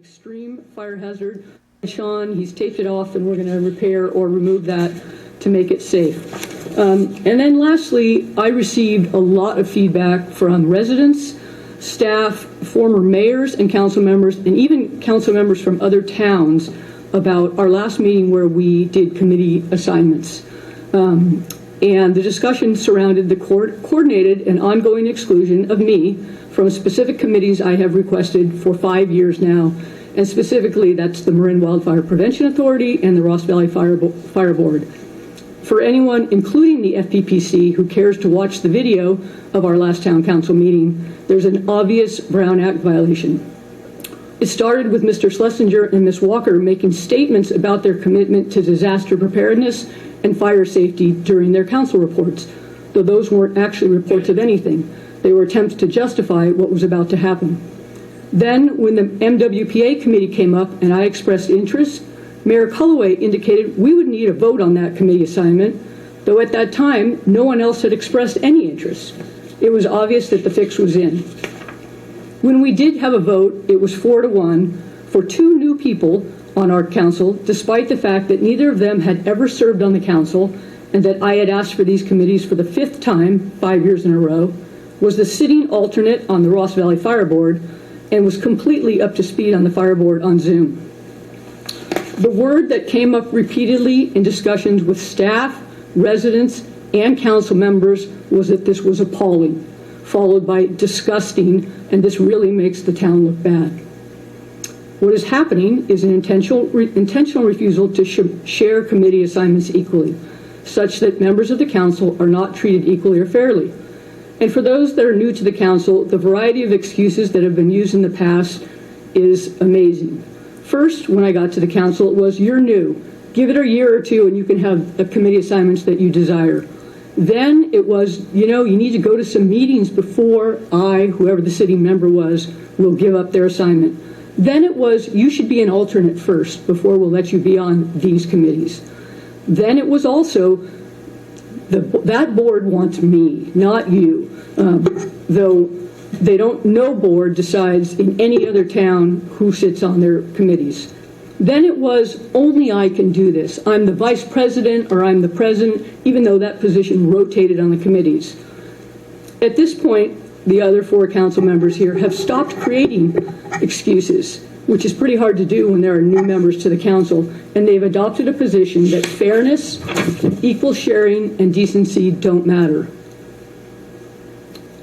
extreme fire hazard. Sean, he's taped it off, and we're going to repair or remove that to make it safe. And then lastly, I received a lot of feedback from residents, staff, former mayors and council members, and even council members from other towns about our last meeting where we did committee assignments. And the discussion surrounded the coordinated and ongoing exclusion of me from specific committees I have requested for 5 years now. And specifically, that's the Marin Wildfire Prevention Authority and the Ross Valley Fire Board. For anyone, including the FPPC, who cares to watch the video of our last town council meeting, there's an obvious Brown Act violation. It started with Mr. Schlesinger and Ms. Walker making statements about their commitment to disaster preparedness and fire safety during their council reports, though those weren't actually reports of anything. They were attempts to justify what was about to happen. Then, when the MWPA committee came up and I expressed interest, Mayor Kulloway indicated we would need a vote on that committee assignment, though at that time, no one else had expressed any interest. It was obvious that the fix was in. When we did have a vote, it was 4-1 for 2 new people on our council, despite the fact that neither of them had ever served on the council and that I had asked for these committees for the 5th time, 5 years in a row, was the sitting alternate on the Ross Valley Fire Board, and was completely up to speed on the fire board on Zoom. The word that came up repeatedly in discussions with staff, residents, and council members was that this was appalling, followed by disgusting, and this really makes the town look bad. What is happening is an intentional refusal to share committee assignments equally, such that members of the council are not treated equally or fairly. And for those that are new to the council, the variety of excuses that have been used in the past is amazing. First, when I got to the council, it was, you're new. Give it a year or two and you can have the committee assignments that you desire. Then it was, you need to go to some meetings before whoever the sitting member was, will give up their assignment. Then it was, you should be an alternate first before we'll let you be on these committees. Then it was also, that board wants me, not you. Though no board decides in any other town who sits on their committees. Then it was, only I can do this. I'm the vice president or I'm the president, even though that position rotated on the committees. At this point, the other 4 council members here have stopped creating excuses, which is pretty hard to do when there are new members to the council, and they've adopted a position that fairness, equal sharing, and decency don't matter.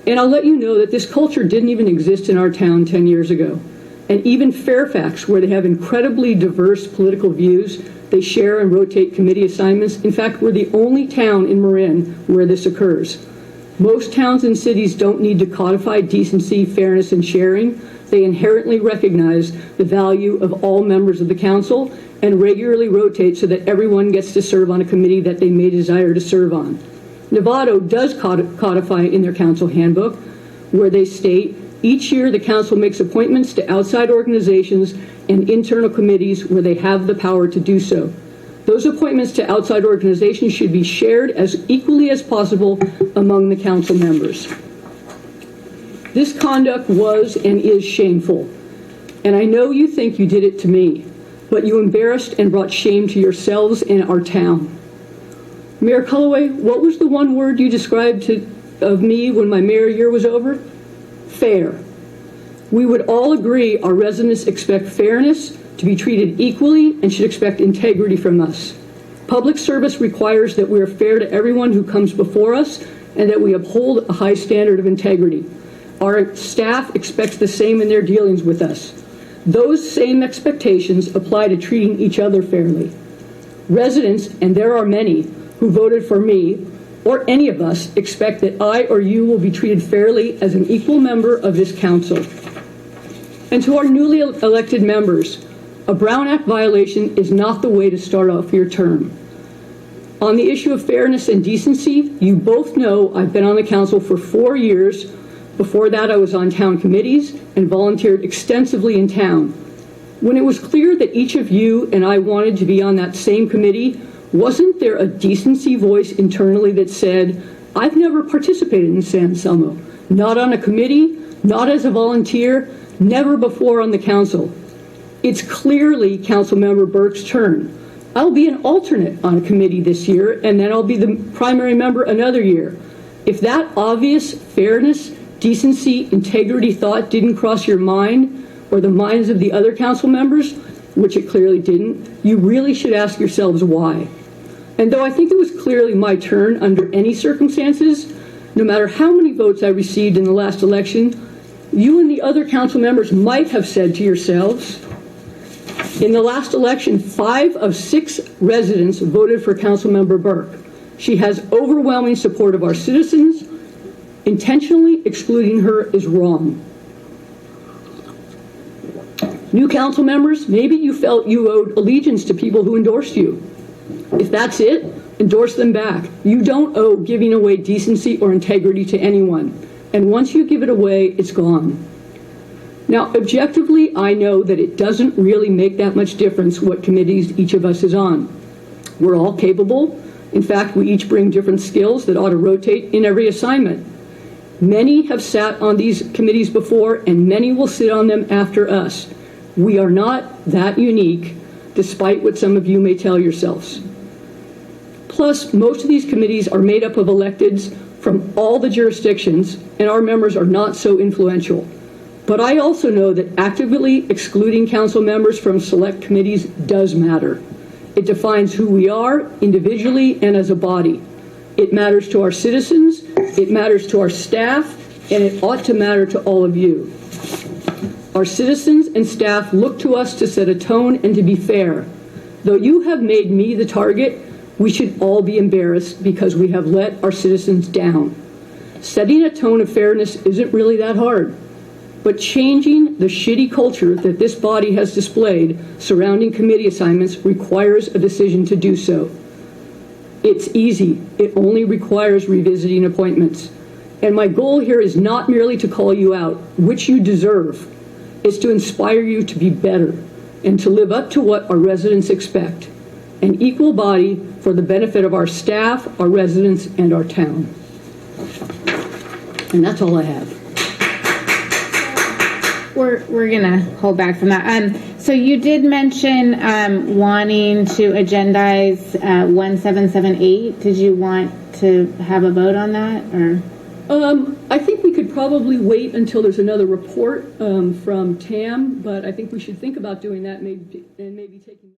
And I'll let you know that this culture didn't even exist in our town 10 years ago. And even Fairfax, where they have incredibly diverse political views, they share and rotate committee assignments. In fact, we're the only town in Marin where this occurs. Most towns and cities don't need to codify decency, fairness, and sharing. They inherently recognize the value of all members of the council and regularly rotate so that everyone gets to serve on a committee that they may desire to serve on. Nevada does codify in their council handbook, where they state, each year the council makes appointments to outside organizations and internal committees where they have the power to do so. Those appointments to outside organizations should be shared as equally as possible among the council members. This conduct was and is shameful, and I know you think you did it to me, but you embarrassed and brought shame to yourselves and our town. Mayor Kulloway, what was the one word you described of me when my mayor year was over? Fair. We would all agree our residents expect fairness, to be treated equally, and should expect integrity from us. Public service requires that we are fair to everyone who comes before us and that we uphold a high standard of integrity. Our staff expects the same in their dealings with us. Those same expectations apply to treating each other fairly. Residents, and there are many, who voted for me, or any of us, expect that I or you will be treated fairly as an equal member of this council. And to our newly elected members, a Brown Act violation is not the way to start off your term. On the issue of fairness and decency, you both know I've been on the council for 4 years. Before that, I was on town committees and volunteered extensively in town. When it was clear that each of you and I wanted to be on that same committee, wasn't there a decency voice internally that said, I've never participated in San Anselmo, not on a committee, not as a volunteer, never before on the council. It's clearly Councilmember Burke's turn. I'll be an alternate on a committee this year, and then I'll be the primary member another year. If that obvious fairness, decency, integrity thought didn't cross your mind or the minds of the other council members, which it clearly didn't, you really should ask yourselves why. And though I think it was clearly my turn under any circumstances, no matter how many votes I received in the last election, you and the other council members might have said to yourselves, in the last election, 5 of 6 residents voted for Councilmember Burke. She has overwhelming support of our citizens. Intentionally excluding her is wrong. New council members, maybe you felt you owed allegiance to people who endorsed you. If that's it, endorse them back. You don't owe giving away decency or integrity to anyone. And once you give it away, it's gone. Now, objectively, I know that it doesn't really make that much difference what committees each of us is on. We're all capable. In fact, we each bring different skills that ought to rotate in every assignment. Many have sat on these committees before, and many will sit on them after us. We are not that unique, despite what some of you may tell yourselves. Plus, most of these committees are made up of electeds from all the jurisdictions, and our members are not so influential. But I also know that actively excluding council members from select committees does matter. It defines who we are individually and as a body. It matters to our citizens, it matters to our staff, and it ought to matter to all of you. Our citizens and staff look to us to set a tone and to be fair. Though you have made me the target, we should all be embarrassed because we have let our citizens down. Setting a tone of fairness isn't really that hard. But changing the shitty culture that this body has displayed surrounding committee assignments requires a decision to do so. It's easy. It only requires revisiting appointments. And my goal here is not merely to call you out, which you deserve. It's to inspire you to be better and to live up to what our residents expect. An equal body for the benefit of our staff, our residents, and our town. And that's all I have. We're gonna hold back from that. So you did mention wanting to agendize 1778. Did you want to have a vote on that, or? I think we could probably wait until there's another report from TAM, but I think we should think about doing that, maybe taking.